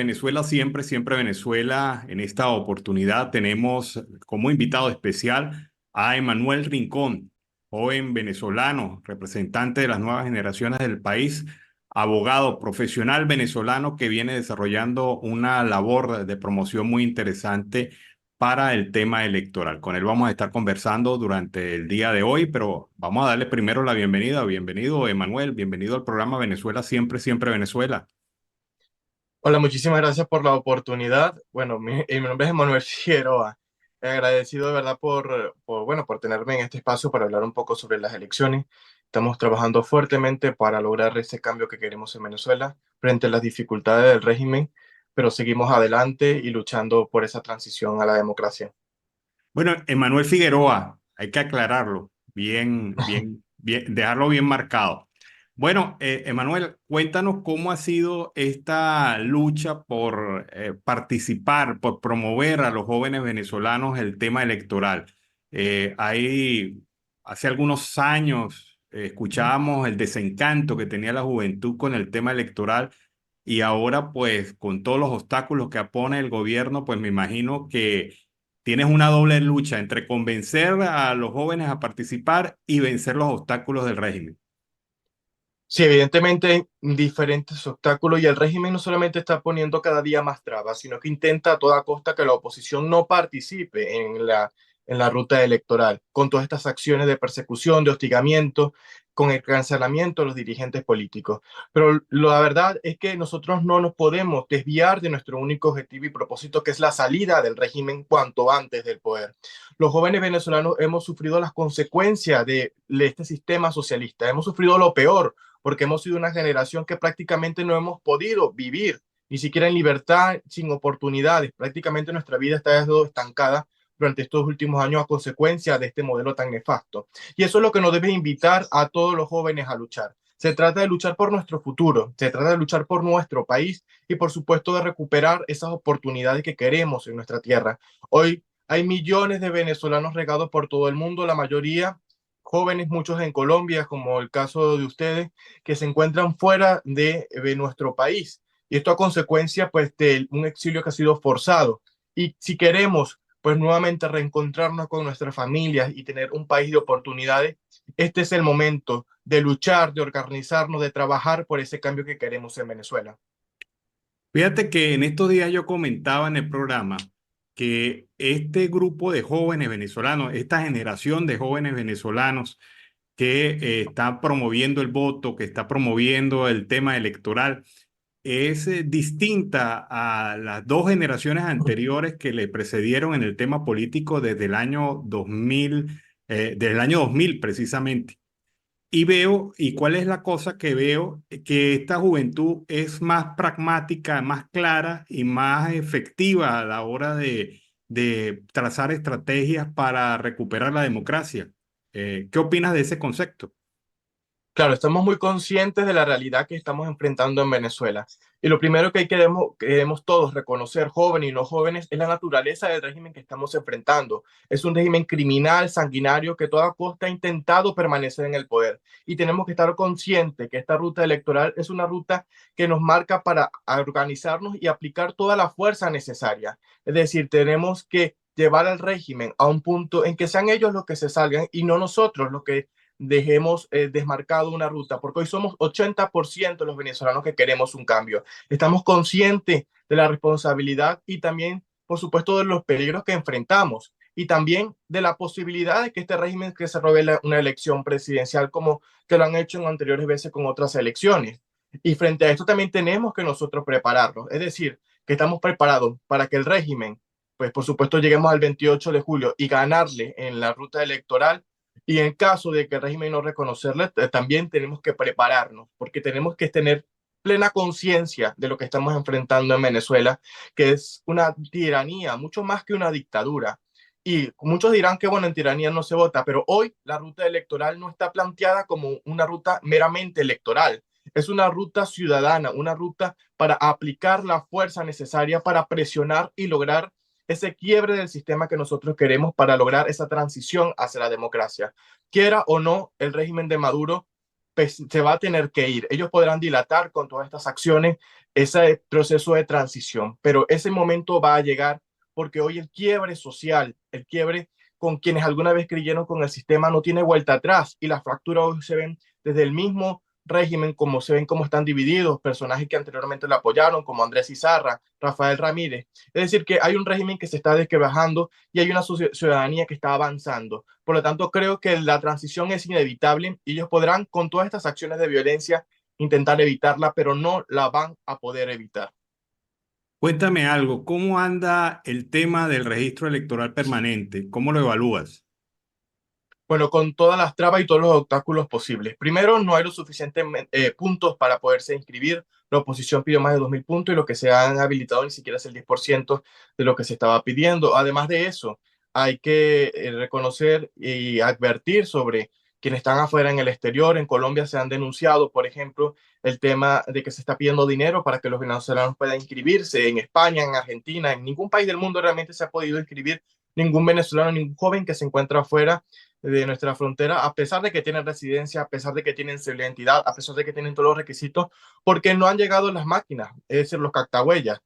Venezuela siempre, siempre Venezuela. En esta oportunidad tenemos como invitado especial a Emanuel Rincón, joven venezolano, representante de las nuevas generaciones del país, abogado profesional venezolano que viene desarrollando una labor de promoción muy interesante para el tema electoral. Con él vamos a estar conversando durante el día de hoy, pero vamos a darle primero la bienvenida. Bienvenido, Emanuel, bienvenido al programa Venezuela siempre, siempre Venezuela. Hola, muchísimas gracias por la oportunidad. Bueno, mi nombre es Manuel Figueroa. Agradecido de verdad por tenerme en este espacio para hablar un poco sobre las elecciones. Estamos trabajando fuertemente para lograr ese cambio que queremos en Venezuela frente a las dificultades del régimen, pero seguimos adelante y luchando por esa transición a la democracia. Bueno, Emanuel Figueroa, hay que aclararlo, bien, bien, bien, dejarlo bien marcado. Bueno, Emanuel, cuéntanos cómo ha sido esta lucha por participar, por promover a los jóvenes venezolanos el tema electoral. Hace algunos años escuchábamos el desencanto que tenía la juventud con el tema electoral y ahora pues con todos los obstáculos que pone el gobierno, pues me imagino que tienes una doble lucha entre convencer a los jóvenes a participar y vencer los obstáculos del régimen. Sí, evidentemente hay diferentes obstáculos y el régimen no solamente está poniendo cada día más trabas, sino que intenta a toda costa que la oposición no participe en la ruta electoral, con todas estas acciones de persecución, de hostigamiento, con el cancelamiento de los dirigentes políticos. Pero la verdad es que nosotros no nos podemos desviar de nuestro único objetivo y propósito, que es la salida del régimen cuanto antes del poder. Los jóvenes venezolanos hemos sufrido las consecuencias de este sistema socialista, hemos sufrido lo peor porque hemos sido una generación que prácticamente no hemos podido vivir ni siquiera en libertad, sin oportunidades. Prácticamente nuestra vida está estancada durante estos últimos años a consecuencia de este modelo tan nefasto. Y eso es lo que nos debe invitar a todos los jóvenes a luchar. Se trata de luchar por nuestro futuro, se trata de luchar por nuestro país y por supuesto de recuperar esas oportunidades que queremos en nuestra tierra. Hoy hay millones de venezolanos regados por todo el mundo, la mayoría jóvenes, muchos en Colombia, como el caso de ustedes, que se encuentran fuera de nuestro país. Y esto a consecuencia pues, de un exilio que ha sido forzado. Y si queremos pues nuevamente reencontrarnos con nuestras familias y tener un país de oportunidades, este es el momento de luchar, de organizarnos, de trabajar por ese cambio que queremos en Venezuela. Fíjate que en estos días yo comentaba en el programa que este grupo de jóvenes venezolanos, esta generación de jóvenes venezolanos que está promoviendo el voto, que está promoviendo el tema electoral, es distinta a las dos generaciones anteriores que le precedieron en el tema político desde el año 2000, desde el año 2000 precisamente. Y veo, y cuál es la cosa que veo, que esta juventud es más pragmática, más clara y más efectiva a la hora de trazar estrategias para recuperar la democracia. ¿Qué opinas de ese concepto? Claro, estamos muy conscientes de la realidad que estamos enfrentando en Venezuela. Y lo primero que queremos todos reconocer, jóvenes y no jóvenes, es la naturaleza del régimen que estamos enfrentando. Es un régimen criminal, sanguinario, que a toda costa ha intentado permanecer en el poder. Y tenemos que estar conscientes que esta ruta electoral es una ruta que nos marca para organizarnos y aplicar toda la fuerza necesaria. Es decir, tenemos que llevar al régimen a un punto en que sean ellos los que se salgan y no nosotros los que dejemos desmarcado una ruta, porque hoy somos 80% de los venezolanos que queremos un cambio. Estamos conscientes de la responsabilidad y también, por supuesto, de los peligros que enfrentamos y también de la posibilidad de que este régimen que se robe una elección presidencial como que lo han hecho en anteriores veces con otras elecciones. Y frente a esto también tenemos que nosotros prepararnos, es decir, que estamos preparados para que el régimen, pues por supuesto, lleguemos al 28 de julio y ganarle en la ruta electoral y en caso de que el régimen no reconocerle, también tenemos que prepararnos, porque tenemos que tener plena conciencia de lo que estamos enfrentando en Venezuela, que es una tiranía, mucho más que una dictadura. Y muchos dirán que, bueno, en tiranía no se vota, pero hoy la ruta electoral no está planteada como una ruta meramente electoral. Es una ruta ciudadana, una ruta para aplicar la fuerza necesaria para presionar y lograr ese quiebre del sistema que nosotros queremos para lograr esa transición hacia la democracia. Quiera o no, el régimen de Maduro pues, se va a tener que ir. Ellos podrán dilatar con todas estas acciones ese proceso de transición. Pero ese momento va a llegar porque hoy el quiebre social, el quiebre con quienes alguna vez creyeron con el sistema no tiene vuelta atrás y las fracturas hoy se ven desde el mismo régimen, como se ven cómo están divididos, personajes que anteriormente lo apoyaron, como Andrés Izarra, Rafael Ramírez. Es decir, que hay un régimen que se está desquebrajando y hay una ciudadanía que está avanzando. Por lo tanto, creo que la transición es inevitable y ellos podrán, con todas estas acciones de violencia, intentar evitarla, pero no la van a poder evitar. Cuéntame algo, ¿cómo anda el tema del registro electoral permanente? ¿Cómo lo evalúas? Bueno, con todas las trabas y todos los obstáculos posibles. Primero, no hay los suficientes puntos para poderse inscribir. La oposición pidió más de 2.000 puntos y lo que se han habilitado ni siquiera es el 10% de lo que se estaba pidiendo. Además de eso, hay que reconocer y advertir sobre quienes están afuera en el exterior. En Colombia se han denunciado, por ejemplo, el tema de que se está pidiendo dinero para que los venezolanos puedan inscribirse. En España, en Argentina, en ningún país del mundo realmente se ha podido inscribir ningún venezolano, ningún joven que se encuentra afuera de nuestra frontera, a pesar de que tienen residencia, a pesar de que tienen identidad, a pesar de que tienen todos los requisitos, porque no han llegado las máquinas, es decir, los cactahuellas.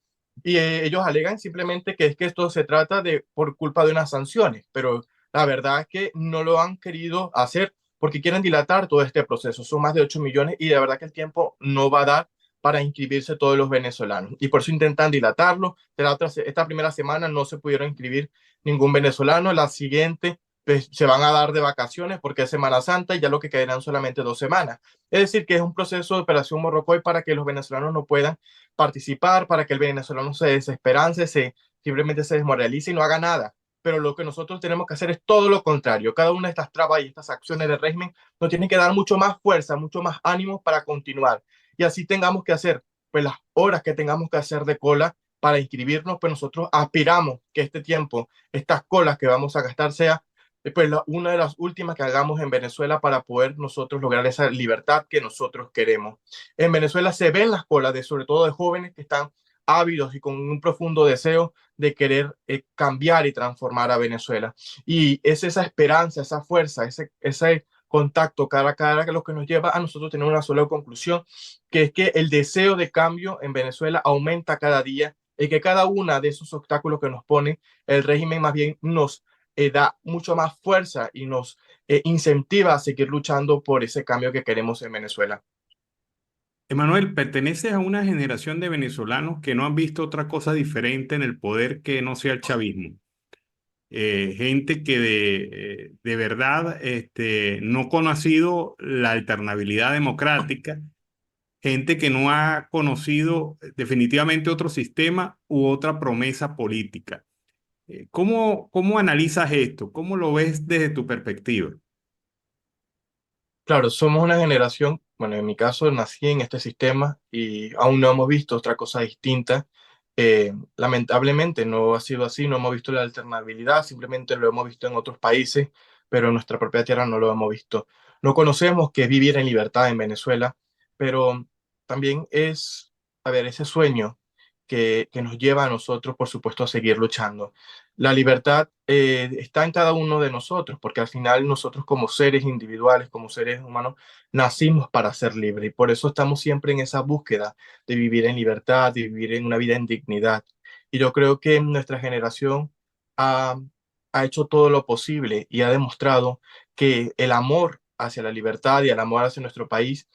Y ellos alegan simplemente que es que esto se trata de por culpa de unas sanciones, pero la verdad es que no lo han querido hacer porque quieren dilatar todo este proceso. Son más de 8 millones y de verdad que el tiempo no va a dar para inscribirse todos los venezolanos. Y por eso intentan dilatarlo. Esta primera semana no se pudieron inscribir ningún venezolano. La siguiente pues, se van a dar de vacaciones porque es Semana Santa y ya lo que quedarán solamente 2 semanas. Es decir, que es un proceso de operación Morrocoy para que los venezolanos no puedan participar, para que el venezolano se desesperance, simplemente se desmoralice y no haga nada. Pero lo que nosotros tenemos que hacer es todo lo contrario. Cada una de estas trabas y estas acciones del régimen nos tienen que dar mucho más fuerza, mucho más ánimo para continuar. Y así tengamos que hacer, pues las horas que tengamos que hacer de cola para inscribirnos, pues nosotros aspiramos que este tiempo, estas colas que vamos a gastar sea pues una de las últimas que hagamos en Venezuela para poder nosotros lograr esa libertad que nosotros queremos. En Venezuela se ven las colas de sobre todo de jóvenes que están ávidos y con un profundo deseo de querer cambiar y transformar a Venezuela. Y es esa esperanza, esa fuerza, ese contacto cara a cara que lo que nos lleva a nosotros tener una sola conclusión, que es que el deseo de cambio en Venezuela aumenta cada día y que cada uno de esos obstáculos que nos pone el régimen más bien nos da mucho más fuerza y nos incentiva a seguir luchando por ese cambio que queremos en Venezuela. Emanuel, perteneces a una generación de venezolanos que no han visto otra cosa diferente en el poder que no sea el chavismo. Gente que de verdad no ha conocido la alternabilidad democrática, gente que no ha conocido definitivamente otro sistema u otra promesa política. ¿Cómo analizas esto? ¿Cómo lo ves desde tu perspectiva? Claro, somos una generación, bueno, en mi caso nací en este sistema y aún no hemos visto otra cosa distinta. Lamentablemente no ha sido así, no hemos visto la alternabilidad, simplemente lo hemos visto en otros países, pero en nuestra propia tierra no lo hemos visto. No conocemos qué es vivir en libertad en Venezuela, pero también es, a ver, ese sueño que nos lleva a nosotros, por supuesto, a seguir luchando. La libertad está en cada uno de nosotros, porque al final nosotros como seres individuales, como seres humanos, nacimos para ser libres y por eso estamos siempre en esa búsqueda de vivir en libertad, de vivir en una vida en dignidad. Y yo creo que nuestra generación ha, ha hecho todo lo posible y ha demostrado que el amor hacia la libertad y el amor hacia nuestro país,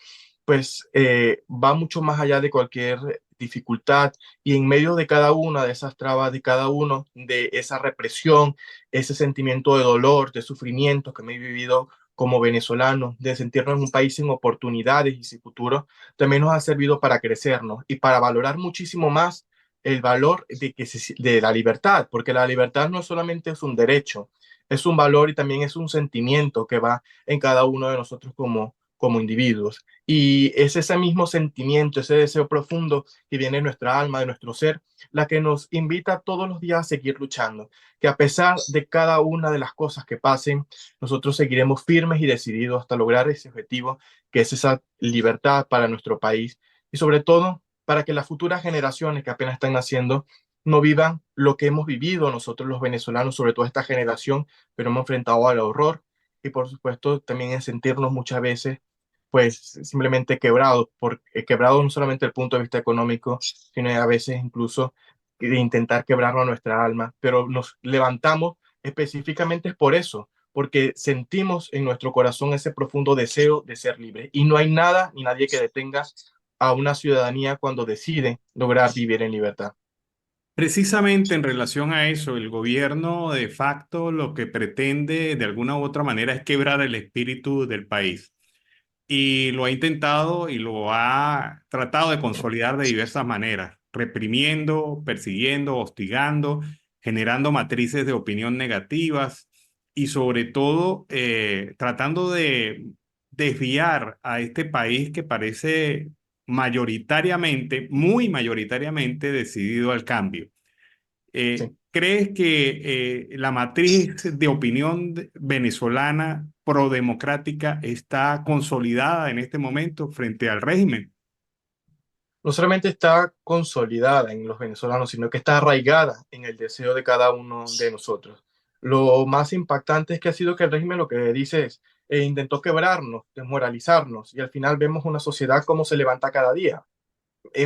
pues va mucho más allá de cualquier dificultad y en medio de cada una de esas trabas, de cada uno de esa represión, ese sentimiento de dolor, de sufrimiento que me he vivido como venezolano, de sentirnos en un país sin oportunidades y sin futuro, también nos ha servido para crecernos y para valorar muchísimo más el valor de la libertad, porque la libertad no solamente es un derecho, es un valor y también es un sentimiento que va en cada uno de nosotros como individuos. Y es ese mismo sentimiento, ese deseo profundo que viene de nuestra alma, de nuestro ser, la que nos invita todos los días a seguir luchando, que a pesar de cada una de las cosas que pasen, nosotros seguiremos firmes y decididos hasta lograr ese objetivo, que es esa libertad para nuestro país y sobre todo para que las futuras generaciones que apenas están naciendo no vivan lo que hemos vivido nosotros los venezolanos, sobre todo esta generación, pero hemos enfrentado al horror y por supuesto también en sentirnos muchas veces pues simplemente quebrados, quebrados no solamente desde el punto de vista económico, sino a veces incluso de intentar quebrarnos nuestra alma, pero nos levantamos específicamente es por eso, porque sentimos en nuestro corazón ese profundo deseo de ser libres y no hay nada ni nadie que detenga a una ciudadanía cuando decide lograr vivir en libertad. Precisamente en relación a eso, el gobierno de facto lo que pretende de alguna u otra manera es quebrar el espíritu del país. Y lo ha intentado y lo ha tratado de consolidar de diversas maneras, reprimiendo, persiguiendo, hostigando, generando matrices de opinión negativas y sobre todo tratando de desviar a este país que parece mayoritariamente, muy mayoritariamente decidido al cambio. Sí. ¿Crees que la matriz de opinión venezolana prodemocrática está consolidada en este momento frente al régimen? No solamente está consolidada en los venezolanos, sino que está arraigada en el deseo de cada uno de nosotros. Lo más impactante es que ha sido que el régimen lo que dice es, intentó quebrarnos, desmoralizarnos, y al final vemos una sociedad como se levanta cada día.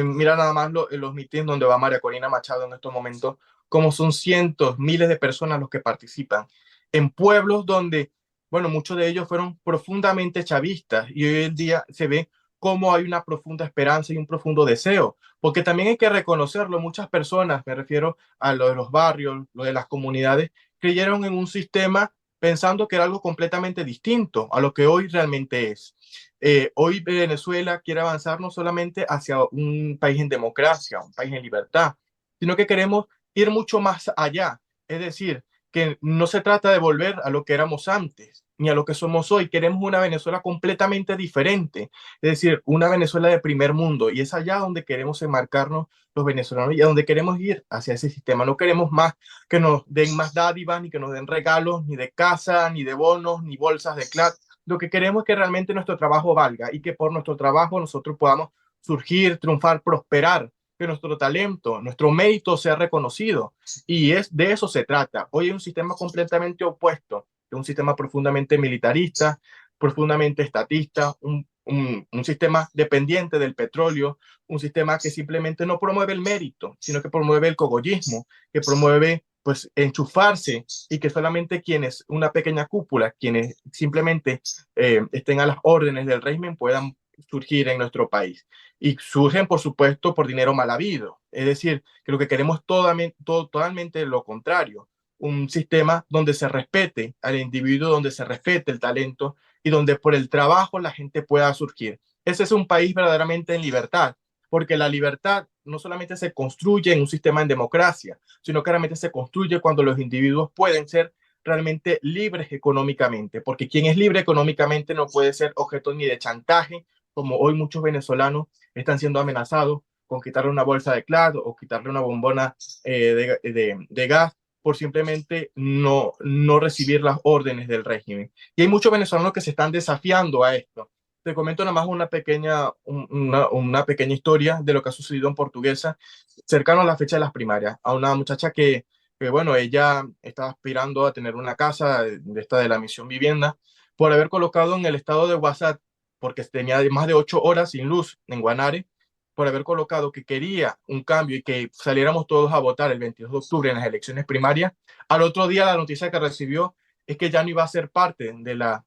Mira nada más los mítines donde va María Corina Machado en estos momentos, como son cientos, miles de personas los que participan, en pueblos donde, bueno, muchos de ellos fueron profundamente chavistas y hoy en día se ve cómo hay una profunda esperanza y un profundo deseo, porque también hay que reconocerlo, muchas personas, me refiero a lo de los barrios, lo de las comunidades, creyeron en un sistema pensando que era algo completamente distinto a lo que hoy realmente es. Hoy Venezuela quiere avanzar no solamente hacia un país en democracia, un país en libertad, sino que queremos ir mucho más allá. Es decir, que no se trata de volver a lo que éramos antes, ni a lo que somos hoy. Queremos una Venezuela completamente diferente, es decir, una Venezuela de primer mundo. Y es allá donde queremos enmarcarnos los venezolanos y a donde queremos ir hacia ese sistema. No queremos más que nos den más dádivas, ni que nos den regalos, ni de casa, ni de bonos, ni bolsas de CLAT. Lo que queremos es que realmente nuestro trabajo valga y que por nuestro trabajo nosotros podamos surgir, triunfar, prosperar, que nuestro talento, nuestro mérito sea reconocido. Y es de eso se trata. Hoy hay un sistema completamente opuesto, un sistema profundamente militarista, profundamente estatista, un sistema dependiente del petróleo, un sistema que simplemente no promueve el mérito, sino que promueve el cogollismo, que promueve pues enchufarse y que solamente quienes, una pequeña cúpula, quienes simplemente estén a las órdenes del régimen puedan surgir en nuestro país. Y surgen, por supuesto, por dinero mal habido. Es decir, que lo que queremos es totalmente lo contrario. Un sistema donde se respete al individuo, donde se respete el talento y donde por el trabajo la gente pueda surgir. Ese es un país verdaderamente en libertad, porque la libertad no solamente se construye en un sistema en democracia, sino que realmente se construye cuando los individuos pueden ser realmente libres económicamente, porque quien es libre económicamente no puede ser objeto ni de chantaje, como hoy muchos venezolanos están siendo amenazados con quitarle una bolsa de claro o quitarle una bombona de gas por simplemente no recibir las órdenes del régimen. Y hay muchos venezolanos que se están desafiando a esto. Te comento nada más una pequeña historia de lo que ha sucedido en Portuguesa cercano a la fecha de las primarias, a una muchacha bueno, ella estaba aspirando a tener una casa de esta de la misión vivienda por haber colocado en el estado de WhatsApp, porque tenía más de 8 horas sin luz en Guanare, por haber colocado que quería un cambio y que saliéramos todos a votar el 22 de octubre en las elecciones primarias. Al otro día la noticia que recibió es que ya no iba a ser parte de la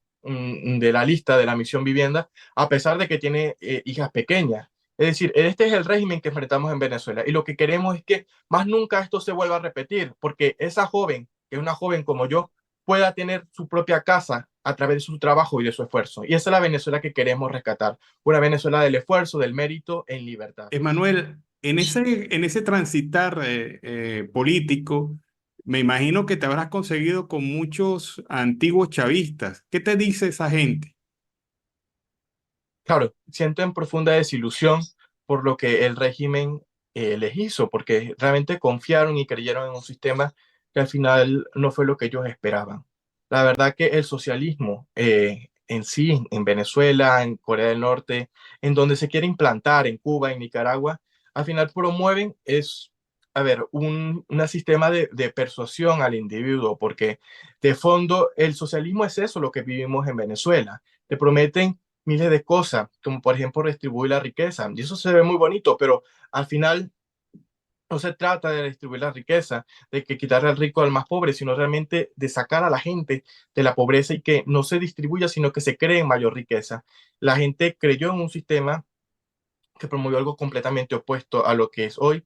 lista de la misión vivienda, a pesar de que tiene hijas pequeñas. Es decir, este es el régimen que enfrentamos en Venezuela y lo que queremos es que más nunca esto se vuelva a repetir, porque esa joven, que es una joven como yo, pueda tener su propia casa a través de su trabajo y de su esfuerzo. Y esa es la Venezuela que queremos rescatar, una Venezuela del esfuerzo, del mérito en libertad. Emanuel, en ese transitar político, me imagino que te habrás conseguido con muchos antiguos chavistas. ¿Qué te dice esa gente? Claro, sienten profunda desilusión por lo que el régimen les hizo, porque realmente confiaron y creyeron en un sistema que al final no fue lo que ellos esperaban. La verdad que el socialismo en sí, en Venezuela, en Corea del Norte, en donde se quiere implantar, en Cuba, en Nicaragua, al final promueven es, a ver, un sistema de persuasión al individuo, porque de fondo el socialismo es eso, lo que vivimos en Venezuela. Te prometen miles de cosas, como por ejemplo redistribuir la riqueza. Y eso se ve muy bonito, pero al final no se trata de distribuir la riqueza, de que quitarle al rico al más pobre, sino realmente de sacar a la gente de la pobreza y que no se distribuya, sino que se cree mayor riqueza. La gente creyó en un sistema que promovió algo completamente opuesto a lo que es hoy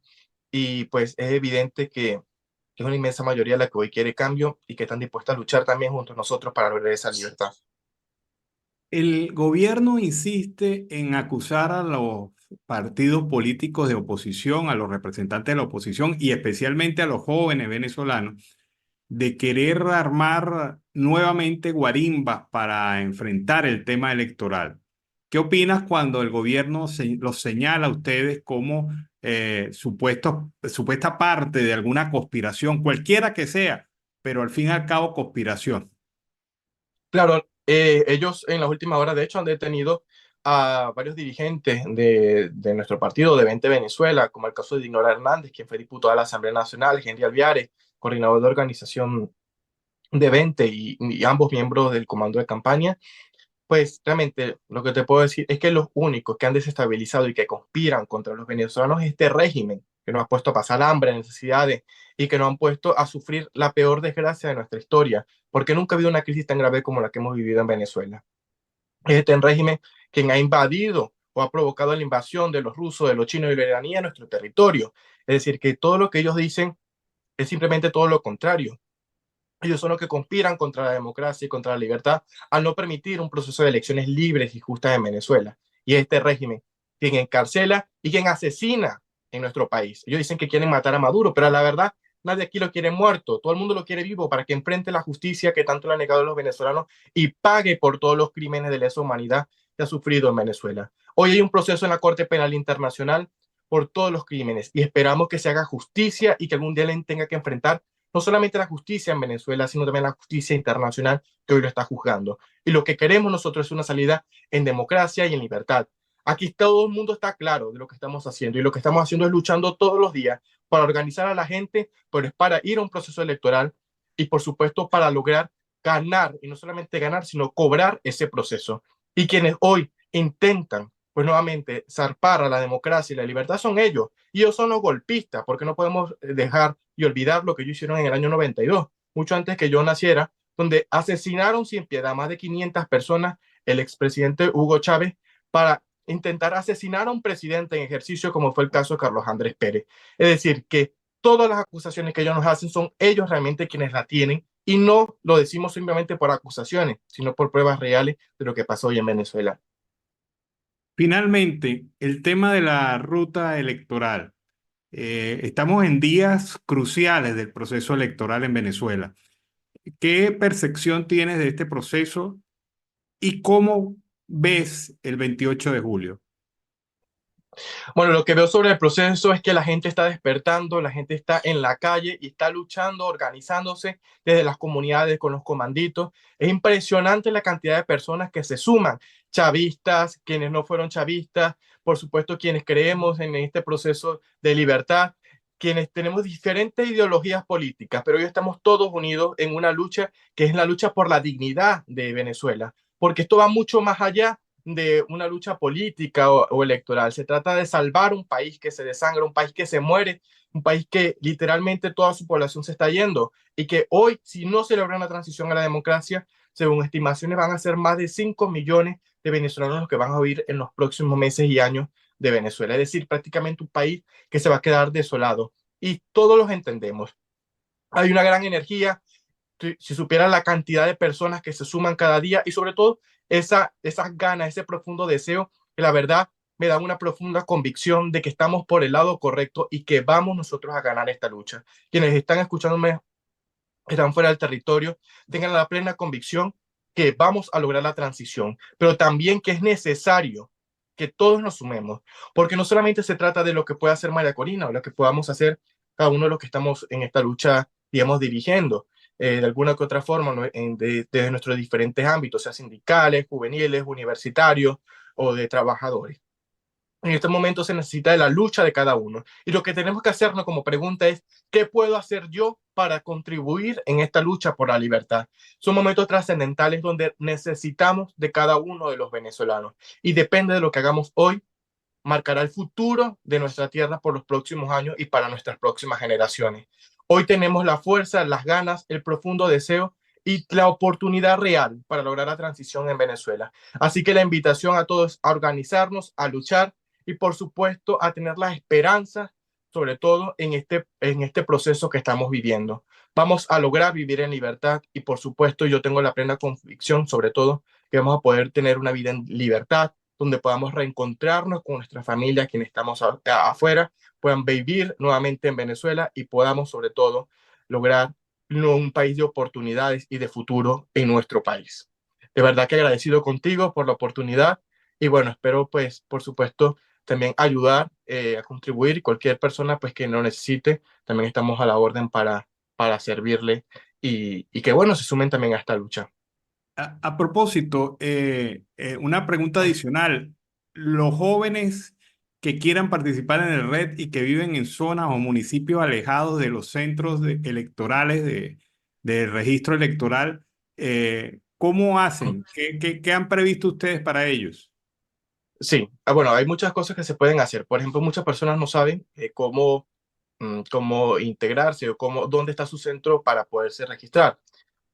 y pues es evidente que es una inmensa mayoría la que hoy quiere cambio y que están dispuestas a luchar también junto a nosotros para lograr esa libertad. El gobierno insiste en acusar a los partidos políticos de oposición, a los representantes de la oposición y especialmente a los jóvenes venezolanos de querer armar nuevamente guarimbas para enfrentar el tema electoral. ¿Qué opinas cuando el gobierno los señala a ustedes como supuesta parte de alguna conspiración, cualquiera que sea, pero al fin y al cabo conspiración? Claro, ellos en las últimas horas, de hecho, han detenido a varios dirigentes de nuestro partido, de 20 Venezuela, como el caso de Dinora Hernández, quien fue diputado de la Asamblea Nacional, Henry Alviares, coordinador de organización de 20 y ambos miembros del comando de campaña. Pues realmente lo que te puedo decir es que los únicos que han desestabilizado y que conspiran contra los venezolanos es este régimen, que nos ha puesto a pasar hambre, necesidades y que nos han puesto a sufrir la peor desgracia de nuestra historia, porque nunca ha habido una crisis tan grave como la que hemos vivido en Venezuela. Es este régimen quien ha invadido o ha provocado la invasión de los rusos, de los chinos y de la iraní a nuestro territorio. Es decir, que todo lo que ellos dicen es simplemente todo lo contrario. Ellos son los que conspiran contra la democracia y contra la libertad al no permitir un proceso de elecciones libres y justas en Venezuela. Y este régimen, quien encarcela y quien asesina en nuestro país. Ellos dicen que quieren matar a Maduro, pero la verdad, nadie aquí lo quiere muerto. Todo el mundo lo quiere vivo para que enfrente la justicia que tanto le han negado a los venezolanos y pague por todos los crímenes de lesa humanidad que ha sufrido en Venezuela. Hoy hay un proceso en la Corte Penal Internacional por todos los crímenes y esperamos que se haga justicia y que algún día le tenga que enfrentar no solamente la justicia en Venezuela, sino también la justicia internacional que hoy lo está juzgando. Y lo que queremos nosotros es una salida en democracia y en libertad. Aquí todo el mundo está claro de lo que estamos haciendo y lo que estamos haciendo es luchando todos los días para organizar a la gente, pero es para ir a un proceso electoral y por supuesto para lograr ganar, y no solamente ganar, sino cobrar ese proceso. Y quienes hoy intentan, pues nuevamente, zarpar a la democracia y la libertad son ellos. Y ellos son los golpistas, porque no podemos dejar y olvidar lo que ellos hicieron en el año 92, mucho antes que yo naciera, donde asesinaron sin piedad a más de 500 personas el expresidente Hugo Chávez para intentar asesinar a un presidente en ejercicio como fue el caso de Carlos Andrés Pérez. Es decir, que todas las acusaciones que ellos nos hacen son ellos realmente quienes la tienen y no lo decimos simplemente por acusaciones, sino por pruebas reales de lo que pasó hoy en Venezuela. Finalmente, el tema de la ruta electoral. Estamos en días cruciales del proceso electoral en Venezuela. ¿Qué percepción tienes de este proceso y cómo ves el 28 de julio? Bueno, lo que veo sobre el proceso es que la gente está despertando, la gente está en la calle y está luchando, organizándose desde las comunidades con los comanditos. Es impresionante la cantidad de personas que se suman, chavistas, quienes no fueron chavistas, por supuesto quienes creemos en este proceso de libertad, quienes tenemos diferentes ideologías políticas, pero hoy estamos todos unidos en una lucha que es la lucha por la dignidad de Venezuela, porque esto va mucho más allá de una lucha política o electoral. Se trata de salvar un país que se desangra, un país que se muere, un país que literalmente toda su población se está yendo y que hoy, si no se logra una transición a la democracia, según estimaciones van a ser más de 5 millones de venezolanos los que van a vivir en los próximos meses y años de Venezuela. Es decir, prácticamente un país que se va a quedar desolado. Y todos los entendemos. Hay una gran energía, si supieran la cantidad de personas que se suman cada día y sobre todo esas ganas, ese profundo deseo, que la verdad me da una profunda convicción de que estamos por el lado correcto y que vamos nosotros a ganar esta lucha. Quienes están escuchándome, están fuera del territorio, tengan la plena convicción que vamos a lograr la transición, pero también que es necesario que todos nos sumemos, porque no solamente se trata de lo que pueda hacer María Corina o lo que podamos hacer cada uno de los que estamos en esta lucha, digamos, dirigiendo, de alguna que otra forma, ¿no? Desde nuestros diferentes ámbitos, sea sindicales, juveniles, universitarios o de trabajadores. En este momento se necesita de la lucha de cada uno. Y lo que tenemos que hacernos como pregunta es, ¿qué puedo hacer yo para contribuir en esta lucha por la libertad. Son momentos trascendentales donde necesitamos de cada uno de los venezolanos y depende de lo que hagamos hoy, marcará el futuro de nuestra tierra por los próximos años y para nuestras próximas generaciones. Hoy tenemos la fuerza, las ganas, el profundo deseo y la oportunidad real para lograr la transición en Venezuela. Así que la invitación a todos a organizarnos, a luchar y por supuesto a tener la esperanza, sobre todo en este proceso que estamos viviendo. Vamos a lograr vivir en libertad y por supuesto yo tengo la plena convicción, sobre todo, que vamos a poder tener una vida en libertad, donde podamos reencontrarnos con nuestra familia, quienes estamos afuera, puedan vivir nuevamente en Venezuela y podamos sobre todo lograr un país de oportunidades y de futuro en nuestro país. De verdad que agradecido contigo por la oportunidad y bueno, espero pues por supuesto también ayudar a contribuir y cualquier persona pues que lo necesite, también estamos a la orden para servirle y que bueno, se sumen también a esta lucha. A propósito, una pregunta adicional. Los jóvenes que quieran participar en el red y que viven en zonas o municipios alejados de los centros electorales de registro electoral, ¿cómo hacen? ¿Qué han previsto ustedes para ellos? Sí, bueno, hay muchas cosas que se pueden hacer. Por ejemplo, muchas personas no saben cómo integrarse o dónde está su centro para poderse registrar.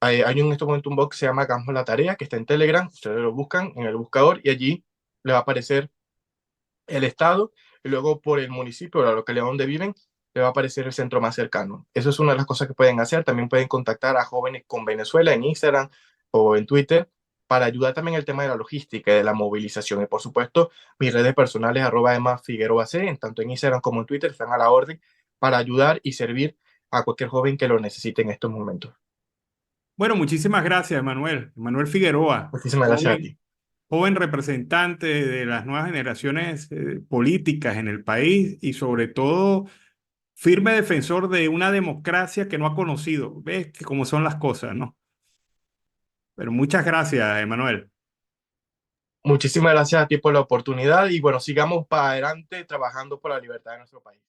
Hay en este momento un bot que se llama Hagamos la Tarea, que está en Telegram. Ustedes lo buscan en el buscador y allí le va a aparecer el estado y luego por el municipio o la localidad donde viven le va a aparecer el centro más cercano. Eso es una de las cosas que pueden hacer. También pueden contactar a Jóvenes con Venezuela en Instagram o en Twitter para ayudar también el tema de la logística y de la movilización. Y por supuesto, mis redes personales, @Emma Figueroa C, en tanto en Instagram como en Twitter, están a la orden para ayudar y servir a cualquier joven que lo necesite en estos momentos. Bueno, muchísimas gracias, Manuel. Manuel Figueroa, Muchísimas gracias a joven, ti. joven representante de las nuevas generaciones políticas en el país y sobre todo firme defensor de una democracia que no ha conocido. Ves que cómo son las cosas, ¿no? Pero muchas gracias, Emanuel. Muchísimas gracias a ti por la oportunidad y bueno, sigamos para adelante trabajando por la libertad de nuestro país.